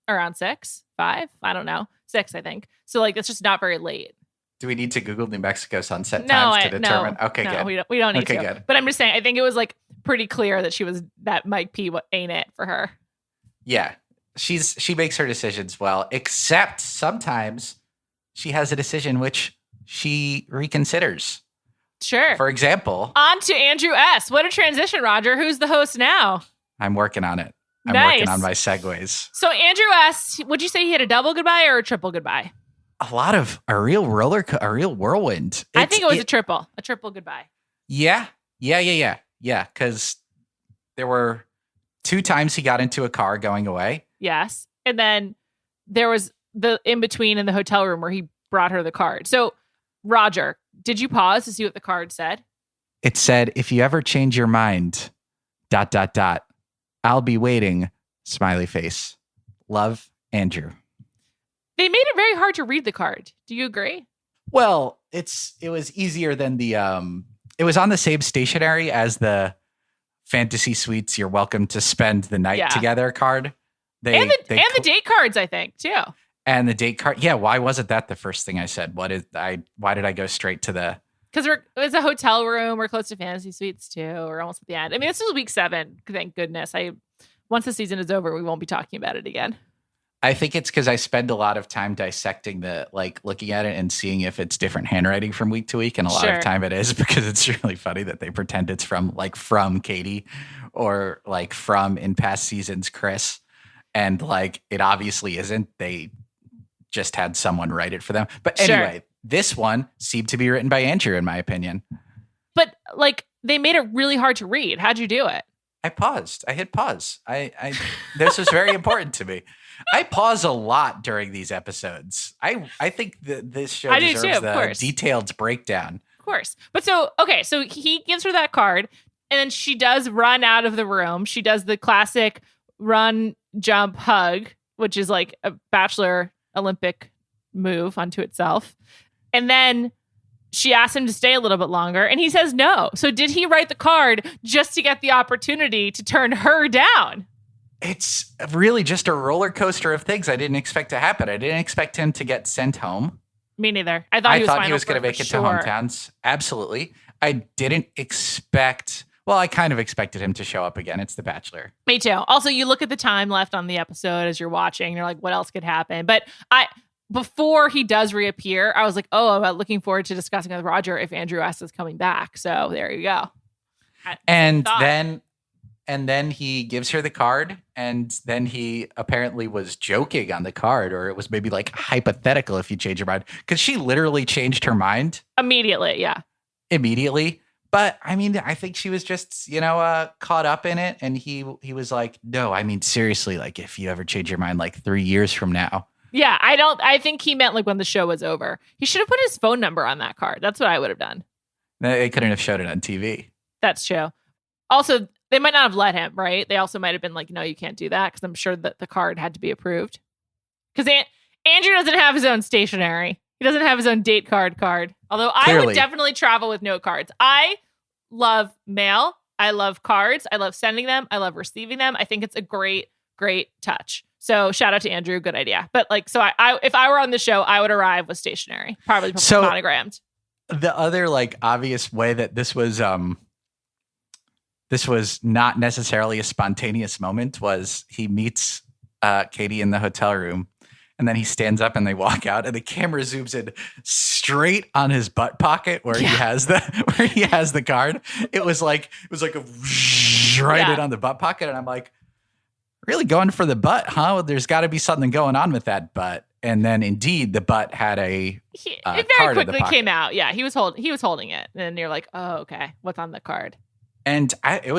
C: Around 6, 5? I don't know. 6, I think. So like that's just not very late.
F: Do we need to Google New Mexico sunset times to determine?
C: No,
F: okay,
C: no,
F: good.
C: We don't need
F: okay,
C: to.
F: Good.
C: But I'm just saying, I think it was like pretty clear that that Mike P ain't it for her.
F: Yeah, she makes her decisions well, except sometimes she has a decision which she reconsiders.
C: Sure.
F: For example,
C: on to Andrew S. What a transition, Rodger. Who's the host now?
F: I'm working on it. I'm
C: nice.
F: working on my segues.
C: So Andrew S., would you say he had a double goodbye or a triple goodbye?
F: A real whirlwind.
C: I think it was a triple goodbye.
F: Yeah. Because there were 2 times he got into a car going away.
C: Yes. And then there was the in-between in the hotel room where he brought her the card. So Rodger, did you pause to see what the card said?
F: It said, if you ever change your mind, ... I'll be waiting, smiley face. Love, Andrew.
C: They made it very hard to read the card. Do you agree?
F: Well, it was easier than it was on the same stationery as the Fantasy Suites You're Welcome to Spend the Night Together card.
C: And the date cards, I think, too.
F: And the date card. Yeah, why wasn't that the first thing I said? Why did I go straight to the...
C: Because it's a hotel room. We're close to Fantasy Suites, too. We're almost at the end. I mean, this is week 7. Thank goodness. Once the season is over, we won't be talking about it again.
F: I think it's because I spend a lot of time dissecting looking at it and seeing if it's different handwriting from week to week. And a lot of time it is because it's really funny that they pretend it's from Katie or from in past seasons, Chris. And it obviously isn't. They just had someone write it for them. But anyway, this one seemed to be written by Andrew, in my opinion.
C: But they made it really hard to read. How'd you do it?
F: I paused. I hit pause. This was very important to me. I pause a lot during these episodes. I think that this show deserves a detailed breakdown.
C: Of course. But so he gives her that card and then she does run out of the room. She does the classic run, jump, hug, which is like a Bachelor Olympic move unto itself. And then she asks him to stay a little bit longer and he says no. So did he write the card just to get the opportunity to turn her down?
F: It's really just a roller coaster of things I didn't expect to happen. I didn't expect him to get sent home.
C: Me neither. I thought he was
F: going to make it to hometowns. Absolutely. I didn't expect... Well, I kind of expected him to show up again. It's The Bachelor.
C: Me too. Also, you look at the time left on the episode as you're watching. And you're like, what else could happen? But before he does reappear, I was like, oh, I'm looking forward to discussing with Rodger if Andrew S. is coming back. So there you go.
F: And then he gives her the card, and then he apparently was joking on the card, or it was maybe hypothetical if you change your mind, because she literally changed her mind
C: immediately. Yeah,
F: immediately. But I mean, I think she was just caught up in it, and he was like, "No, I mean seriously, if you ever change your mind, 3 years from now."
C: Yeah, I think he meant when the show was over. He should have put his phone number on that card. That's what I would have done.
F: They couldn't have showed it on TV.
C: That's true. Also, they might not have let him, right? They also might have been like, no, you can't do that, because I'm sure that the card had to be approved. Because Andrew doesn't have his own stationery. He doesn't have his own date card. Although I would definitely travel with note cards. I love mail. I love cards. I love sending them. I love receiving them. I think it's a great, great touch. So shout out to Andrew. Good idea. But so I if I were on the show, I would arrive with stationery, probably monogrammed.
F: The other obvious way that this was not necessarily a spontaneous moment was he meets Katie in the hotel room, and then he stands up and they walk out, and the camera zooms in straight on his butt pocket where he has the card. It was like a right in on the butt pocket, and I'm like, really going for the butt, huh? Well, there's got to be something going on with that butt. And then indeed the butt had it very
C: quickly came out. Yeah, he was holding it, and you're like, oh, okay, what's on the card?
F: And it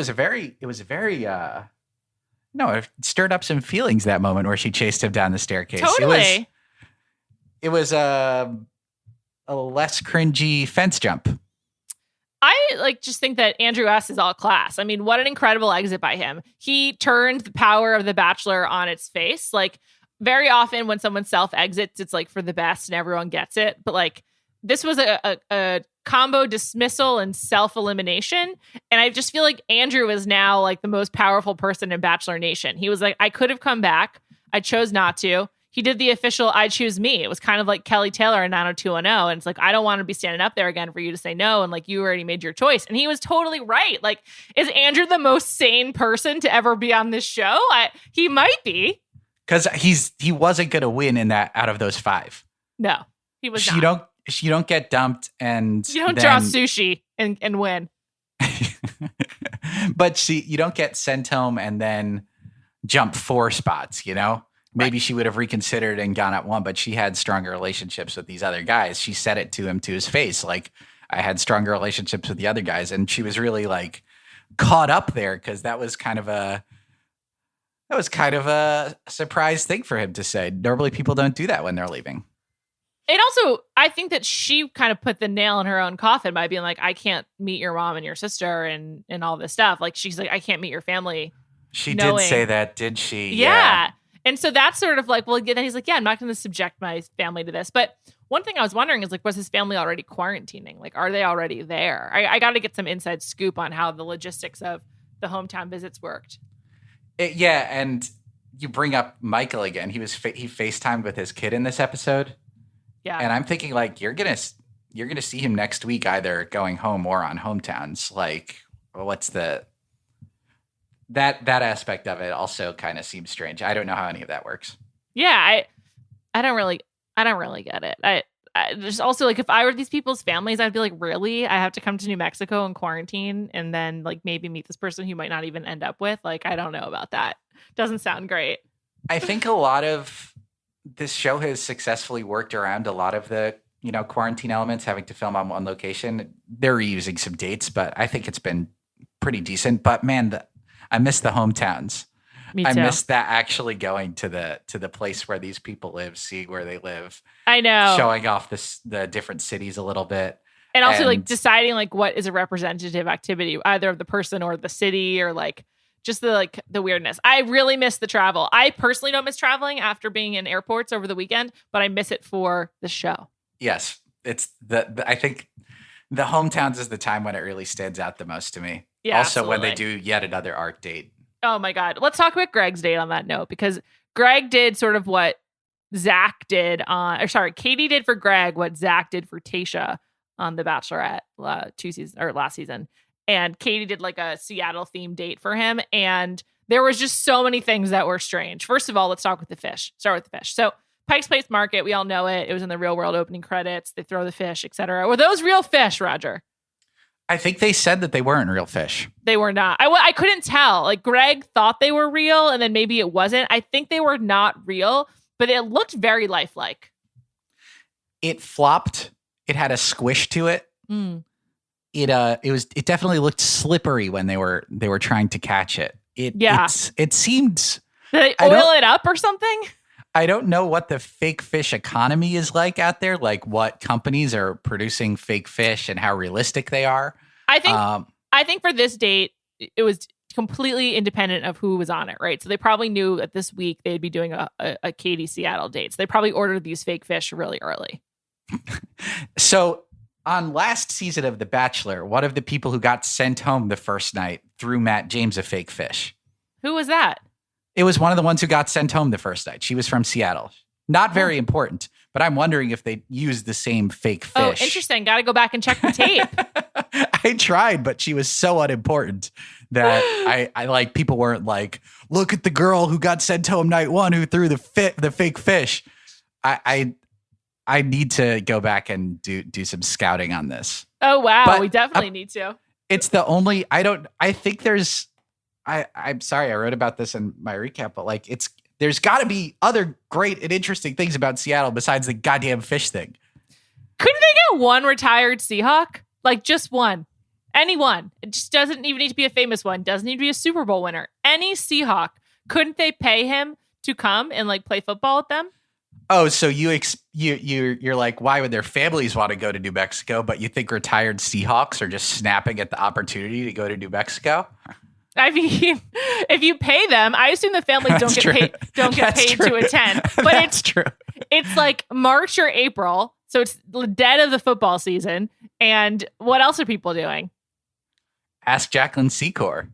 F: stirred up some feelings that moment where she chased him down the staircase.
C: Totally.
F: It was a less cringy fence jump.
C: I just think that Andrew S. is all class. I mean, what an incredible exit by him. He turned the power of The Bachelor on its face. Like, very often when someone self-exits, it's like for the best and everyone gets it. But like, this was a combo dismissal and self-elimination. And I just feel like Andrew is now like the most powerful person in Bachelor Nation. He was like, I could have come back. I chose not to. He did the official I choose me. It was kind of like Kelly Taylor in 90210. And it's like, I don't want to be standing up there again for you to say no. And like, you already made your choice. And he was totally right. Like, is Andrew the most sane person to ever be on this show? He might be.
F: Because he wasn't going to win in that out of those 5.
C: No, he was not.
F: You don't get dumped and
C: you don't draw sushi and win.
F: But you don't get sent home and then jump 4 spots, you know? Maybe she would have reconsidered and gone up 1, but she had stronger relationships with these other guys. She said it to him to his face. Like, I had stronger relationships with the other guys. And she was really like caught up there because that was kind of a surprise thing for him to say. Normally people don't do that when they're leaving.
C: And also, I think that she kind of put the nail in her own coffin by being like, I can't meet your mom and your sister and all this stuff. Like, she's like, I can't meet your family.
F: She did say that, did she?
C: Yeah. And so that's sort of like, well, then he's like, yeah, I'm not going to subject my family to this. But one thing I was wondering is like, was his family already quarantining? Like, are they already there? I got to get some inside scoop on how the logistics of the hometown visits worked.
F: Yeah. And you bring up Michael again. He FaceTimed with his kid in this episode.
C: Yeah.
F: And I'm thinking like, you're going to see him next week, either going home or on hometowns. Like, what's that aspect of it also kind of seems strange. I don't know how any of that works.
C: Yeah, I don't really get it. I just also like, if I were these people's families, I'd be like, really? I have to come to New Mexico and quarantine and then like maybe meet this person who you might not even end up with. Like, I don't know about that. Doesn't sound great.
F: I think a lot of this show has successfully worked around a lot of the, quarantine elements, having to film on one location. They're reusing some dates, but I think it's been pretty decent. But man, I miss the hometowns.
C: Me too.
F: I miss that actually going to the place where these people live, seeing where they live.
C: I know.
F: Showing off the different cities a little bit.
C: And also like deciding like what is a representative activity, either of the person or the city, or like just the weirdness. I really miss the travel. I personally don't miss traveling after being in airports over the weekend, but I miss it for the show.
F: Yes. It's I think the hometowns is the time when it really stands out the most to me.
C: Yeah,
F: also,
C: absolutely.
F: when they do yet another art date.
C: Oh my God. Let's talk about Greg's date on that note, because Greg did sort of what Katie did for Greg, what Zach did for Tayshia on The Bachelorette last season. And Katie did like a Seattle themed date for him. And there was just so many things that were strange. First of all, let's start with the fish. So Pike's Place Market, we all know it. It was in the Real World opening credits. They throw the fish, etc. Were those real fish, Rodger?
F: I think they said that they weren't real fish.
C: They were not. I couldn't tell. Like, Greg thought they were real, and then maybe it wasn't. I think they were not real, but it looked very lifelike.
F: It flopped. It had a squish to it.
C: Mm.
F: It definitely looked slippery when they were trying to catch it. It seemed.
C: Did they oil it up or something?
F: I don't know what the fake fish economy is like out there, like what companies are producing fake fish and how realistic they are.
C: I think for this date, it was completely independent of who was on it, right? So they probably knew that this week they'd be doing a Katie Seattle date. So they probably ordered these fake fish really early.
F: So on last season of The Bachelor, one of the people who got sent home the first night threw Matt James a fake fish.
C: Who was that?
F: It was one of the ones who got sent home the first night. She was from Seattle. Not very important, but I'm wondering if they used the same fake fish.
C: Oh, interesting. Got to go back and check the tape.
F: I tried, but she was so unimportant that I like, people weren't like, look at the girl who got sent home night one who threw the fake fish. I need to go back and do some scouting on this.
C: Oh, wow. But we definitely need to.
F: It's the only, I'm sorry, I wrote about this in my recap, but like there's got to be other great and interesting things about Seattle besides the goddamn fish thing.
C: Couldn't they get one retired Seahawk? Like just one. Anyone. It just doesn't even need to be a famous one. Doesn't need to be a Super Bowl winner. Any Seahawk. Couldn't they pay him to come and like play football with them?
F: Oh, so you're like, why would their families want to go to New Mexico? But you think retired Seahawks are just snapping at the opportunity to go to New Mexico?
C: I mean, if you pay them, I assume the families don't get paid to attend. But it's
F: true.
C: It's like March or April, so it's the dead of the football season. And what else are people doing?
F: Ask Jacqueline Secor.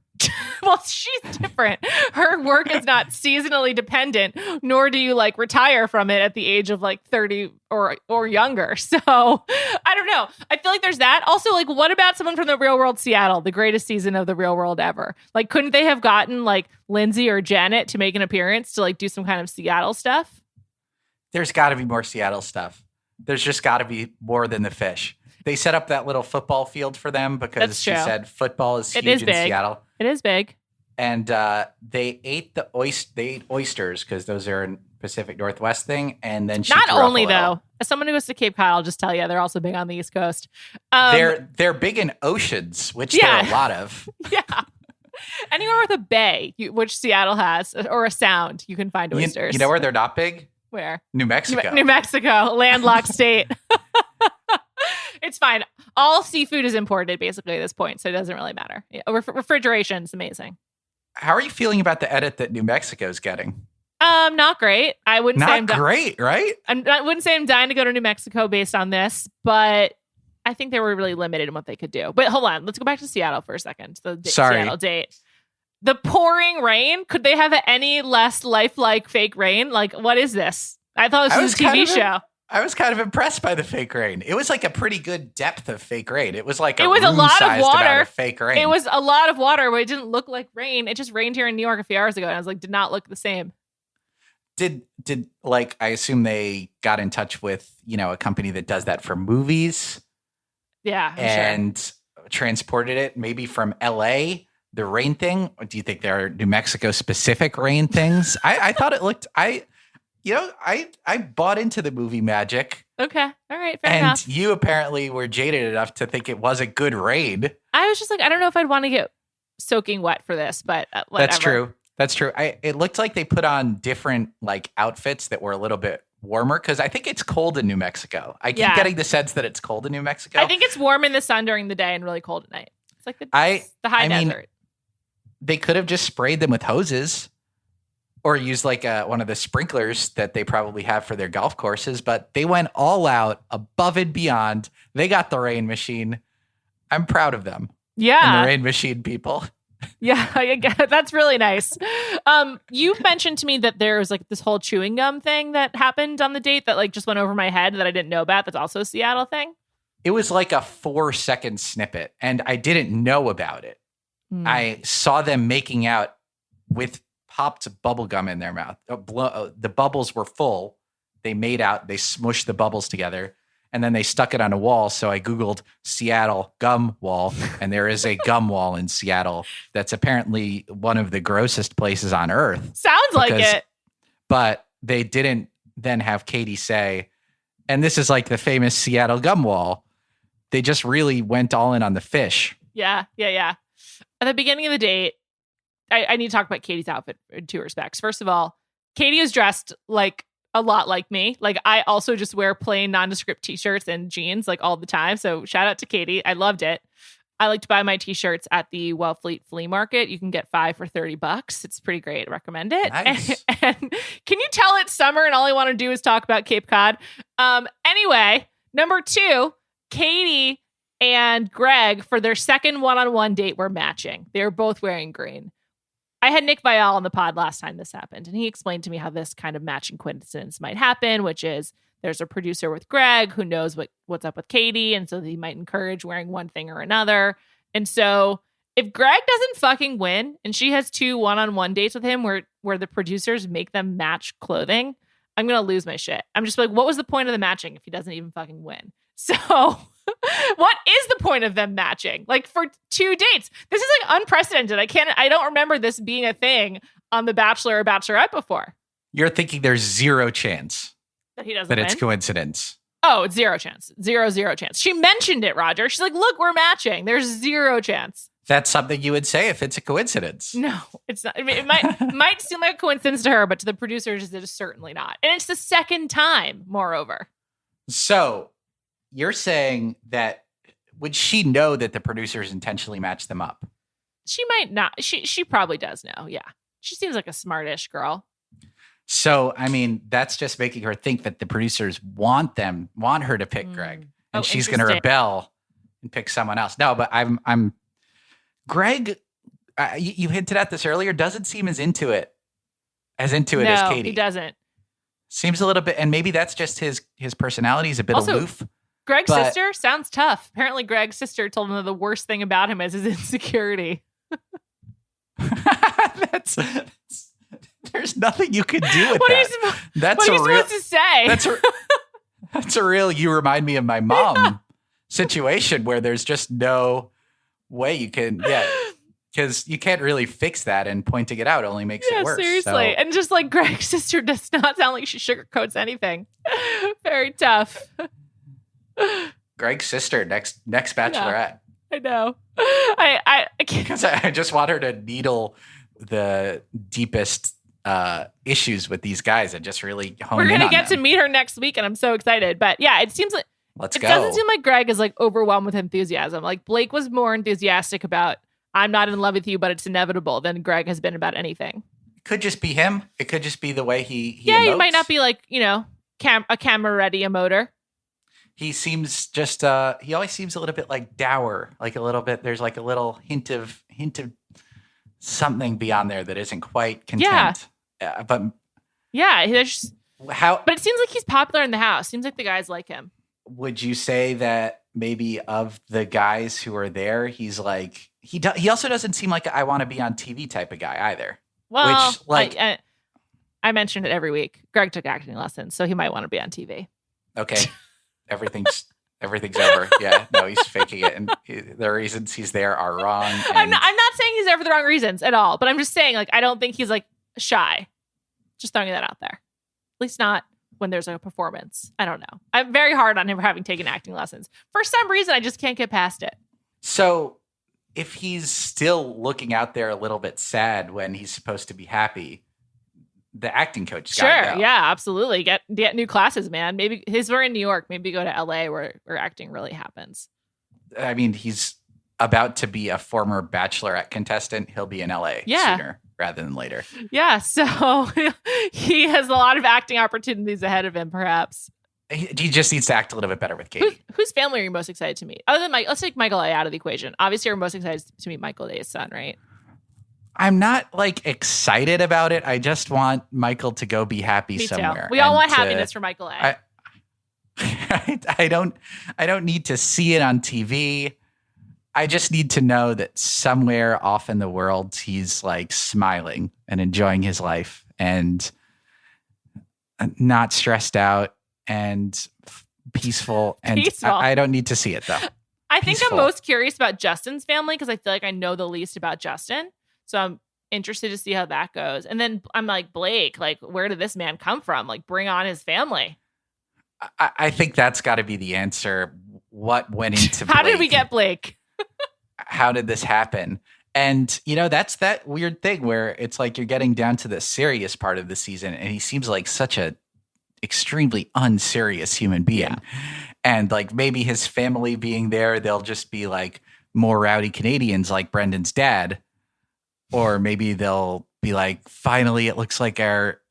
C: Well, she's different. Her work is not seasonally dependent, nor do you like retire from it at the age of like 30 or younger. So I don't know. I feel like there's that. Also, like, what about someone from the Real World Seattle, the greatest season of the Real World ever? Like, couldn't they have gotten like Lindsay or Janet to make an appearance to like do some kind of Seattle stuff?
F: There's got to be more Seattle stuff. There's just got to be more than the fish. They set up that little football field for them because she said football is huge in Seattle.
C: It is big.
F: And they ate oysters because those are a Pacific Northwest thing. And then she
C: not
F: threw up
C: only
F: a little.
C: though, as someone who goes to Cape Cod, I'll just tell you they're also big on the East Coast.
F: They're big in oceans, which there are a lot of.
C: Yeah. Anywhere with a bay, which Seattle has, or a sound, you can find oysters.
F: You know where they're not big?
C: Where?
F: New Mexico.
C: New Mexico, landlocked state. It's fine. All seafood is imported basically at this point, so it doesn't really matter. Refrigeration is amazing.
F: How are you feeling about the edit that New Mexico's getting?
C: Not great. I wouldn't say
F: not great, right?
C: I wouldn't say I'm dying to go to New Mexico based on this, but I think they were really limited in what they could do. But hold on, let's go back to Seattle for a second. Seattle date. The pouring rain. Could they have any less lifelike fake rain? Like, what is this? I thought this was a TV show.
F: I was kind of impressed by the fake rain. It was like a pretty good depth of fake rain. It was like
C: a lot of water.
F: Of fake rain.
C: It was a lot of water, but it didn't look like rain. It just rained here in New York a few hours ago, and I was like, did not look the same.
F: Did like, I assume they got in touch with, a company that does that for movies.
C: Yeah,
F: and transported it maybe from LA, the rain thing. Or do you think there are New Mexico specific rain things? I thought it looked, I bought into the movie magic.
C: Okay. All right. Fair enough.
F: And you apparently were jaded enough to think it was a good raid.
C: I was just like, I don't know if I'd want to get soaking wet for this, but whatever.
F: That's true. It looked like they put on different like outfits that were a little bit warmer because I think it's cold in New Mexico. I keep getting the sense that it's cold in New Mexico.
C: I think it's warm in the sun during the day and really cold at night. It's like the high desert.
F: They could have just sprayed them with hoses. Or use like one of the sprinklers that they probably have for their golf courses. But they went all out, above and beyond. They got the rain machine. I'm proud of them.
C: Yeah.
F: And the rain machine people.
C: Yeah, that's really nice. You mentioned to me that there was like this whole chewing gum thing that happened on the date that like just went over my head that I didn't know about. That's also a Seattle thing.
F: It was like a 4-second snippet. And I didn't know about it. I saw them making out with popped bubble gum in their mouth. The bubbles were full. They made out, they smushed the bubbles together, and then they stuck it on a wall. So I Googled Seattle gum wall, and there is a gum wall in Seattle that's apparently one of the grossest places on earth.
C: Sounds like it.
F: But they didn't then have Katie say, and this is like the famous Seattle gum wall. They just really went all in on the fish.
C: Yeah. At the beginning of the date, I need to talk about Katie's outfit in two respects. First of all, Katie is dressed like a lot like me. Like I also just wear plain nondescript t-shirts and jeans like all the time. So shout out to Katie. I loved it. I like to buy my t-shirts at the Wellfleet flea market. You can get 5 for $30. It's pretty great. Recommend it.
F: Nice.
C: And can you tell it's summer and all I want to do is talk about Cape Cod? Anyway, number 2, Katie and Greg for their second one-on-one date were matching. They were both wearing green. I had Nick Viall on the pod last time this happened, and he explained to me how this kind of matching coincidence might happen, which is there's a producer with Greg who knows what's up with Katie, and so he might encourage wearing one thing or another. And so if Greg doesn't fucking win, and she has 2 one-on-one dates with him where the producers make them match clothing, I'm going to lose my shit. I'm just like, what was the point of the matching if he doesn't even fucking win? So what is the point of them matching? Like for 2 dates, this is like unprecedented. I don't remember this being a thing on The Bachelor or Bachelorette before.
F: You're thinking there's 0 chance
C: that he doesn't
F: that
C: win?
F: it's coincidence.
C: Oh, it's 0 chance. 0 chance. She mentioned it, Rodger. She's like, look, we're matching. There's 0 chance.
F: That's something you would say if it's a coincidence.
C: No, it's not. I mean, it might seem like a coincidence to her, but to the producers, it is certainly not. And it's the second time, moreover.
F: So you're saying that would she know that the producers intentionally matched them up?
C: She might not. She probably does know. Yeah. She seems like a smartish girl.
F: So, I mean, that's just making her think that the producers want her to pick Greg, and she's going to rebel and pick someone else. No, but I'm Greg. You hinted at this earlier. Doesn't seem as into it as Katie.
C: He doesn't.
F: Seems a little bit, and maybe that's just his personality. He's a bit aloof.
C: Greg's sister sounds tough. Apparently, Greg's sister told him that the worst thing about him is his insecurity.
F: There's nothing you could do with
C: what
F: that.
C: What are you supposed to say?
F: That's a real you remind me of my mom situation where there's just no way you can, because you can't really fix that, and pointing it out only makes it worse.
C: Seriously.
F: So.
C: And just like Greg's sister does not sound like she sugarcoats anything. Very tough.
F: Greg's sister, next Bachelorette.
C: I know. I can't.
F: Because I just want her to needle the deepest issues with these guys and just really hone in on them.
C: We're going to get to meet her next week, and I'm so excited. But yeah, it seems like
F: Let's go.
C: It doesn't seem like Greg is like overwhelmed with enthusiasm. Like Blake was more enthusiastic about I'm not in love with you, but it's inevitable than Greg has been about anything.
F: It could just be him. It could just be the way he
C: emotes. He might not be like, a camera-ready emoter.
F: He seems just, he always seems a little bit like dour, like a little bit, there's like a little hint of something beyond there that isn't quite content. But it seems like he's popular in the house. Seems like the guys like him. Would you say that maybe of the guys who are there, he's like, he also doesn't seem like I want to be on TV type of guy either.
C: Well,
F: which, like,
C: I mentioned it every week. Greg took acting lessons, so he might want to be on TV.
F: Okay. Everything's over. Yeah, no, he's faking it, and the reasons he's there are wrong.
C: I'm not saying he's there for the wrong reasons at all, but I'm just saying, like, I don't think he's like shy. Just throwing that out there. At least not when there's a performance. I don't know. I'm very hard on him for having taken acting lessons. For some reason, I just can't get past it.
F: So, if he's still looking out there a little bit sad when he's supposed to be happy, the acting coach gotta go.
C: Yeah, absolutely. Get new classes, man. Maybe we're in New York. Maybe go to LA where acting really happens.
F: I mean, he's about to be a former Bachelorette contestant. He'll be in LA sooner rather than later. Yeah, so
C: he has a lot of acting opportunities ahead of him, perhaps.
F: He just needs to act a little bit better with Katie.
C: Whose family are you most excited to meet? Other than Mike, let's take Michael A out of the equation. Obviously, you're most excited to meet Michael A's son, right?
F: I'm not like excited about it. I just want Michael to go be happy somewhere.
C: We all want happiness for Michael A.
F: I don't need to see it on TV. I just need to know that somewhere off in the world, he's like smiling and enjoying his life and not stressed out and peaceful. And I don't need to see it though.
C: I think I'm most curious about Justin's family because I feel like I know the least about Justin. So I'm interested to see how that goes. And then I'm like, Blake, like, where did this man come from? Like, bring on his family.
F: I think that's got to be the answer. What went into Blake?
C: How did we get Blake?
F: How did this happen? And, that's that weird thing where it's like you're getting down to the serious part of the season, and he seems like such a extremely unserious human being. Yeah. And like maybe his family being there, they'll just be like more rowdy Canadians like Brendan's dad. Or maybe they'll be like, finally, it looks like our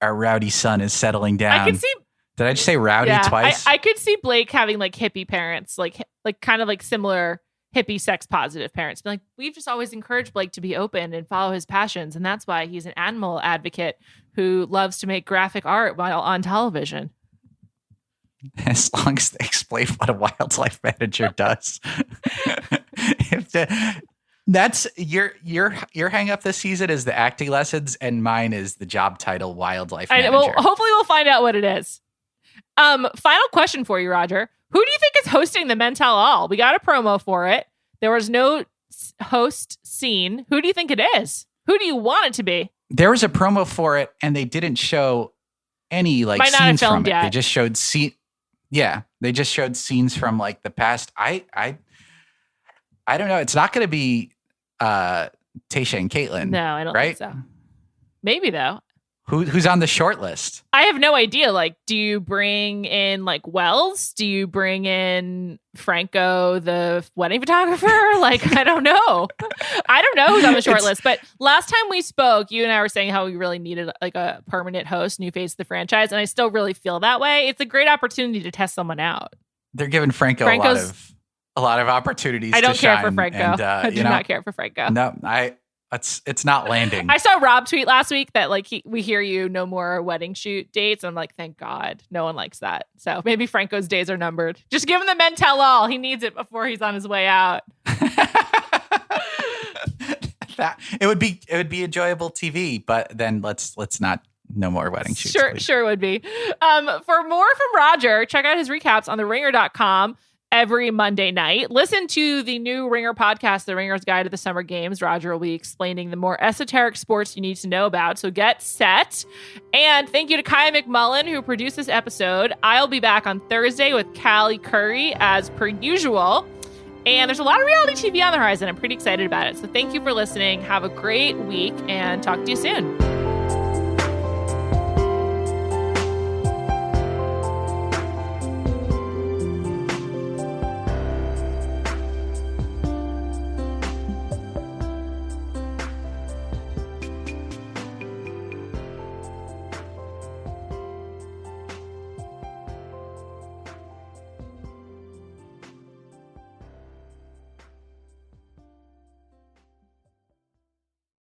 F: rowdy son is settling down.
C: I could see.
F: Did I just say rowdy twice?
C: I could see Blake having like hippie parents, like kind of like similar hippie sex positive parents. But like, we've just always encouraged Blake to be open and follow his passions. And that's why he's an animal advocate who loves to make graphic art while on television.
F: As long as they explain what a wildlife manager does. That's your hang up this season is the acting lessons, and mine is the job title wildlife manager.
C: Well, hopefully we'll find out what it is. Final question for you, Rodger. Who do you think is hosting the Men Tell All? We got a promo for it. There was no host scene. Who do you think it is? Who do you want it to be?
F: There was a promo for it, and they didn't show any like scenes from it. Yet. They just showed they just showed scenes from like the past. I don't know. It's not going to be Tayshia and Caitlin.
C: No, I don't think so. Maybe though.
F: Who's on the short list?
C: I have no idea. Like, do you bring in like Wells? Do you bring in Franco, the wedding photographer? Like, I don't know. I don't know who's on the short list. But last time we spoke, you and I were saying how we really needed like a permanent host, new face of the franchise. And I still really feel that way. It's a great opportunity to test someone out.
F: They're giving Franco a lot of opportunities.
C: I don't
F: to
C: care
F: shine,
C: for Franco.
F: and,
C: I do not care for Franco.
F: No, it's not landing.
C: I saw Rob tweet last week that like we hear you, no more wedding shoot dates. I'm like, thank God, no one likes that. So maybe Franco's days are numbered. Just give him the men tell all. He needs it before he's on his way out.
F: It would be enjoyable TV, but then let's not. No more wedding shoots.
C: Sure it would be. For more from Rodger, check out his recaps on theringer.com every Monday night. Listen to the new Ringer podcast, The Ringer's Guide to the Summer Games. Rodger will be explaining the more esoteric sports you need to know about, so get set. And thank you to Kaya McMullen, who produced this episode. I'll be back on Thursday with Callie Curry, as per usual. And there's a lot of reality TV on the horizon. I'm pretty excited about it. So thank you for listening. Have a great week, and talk to you soon.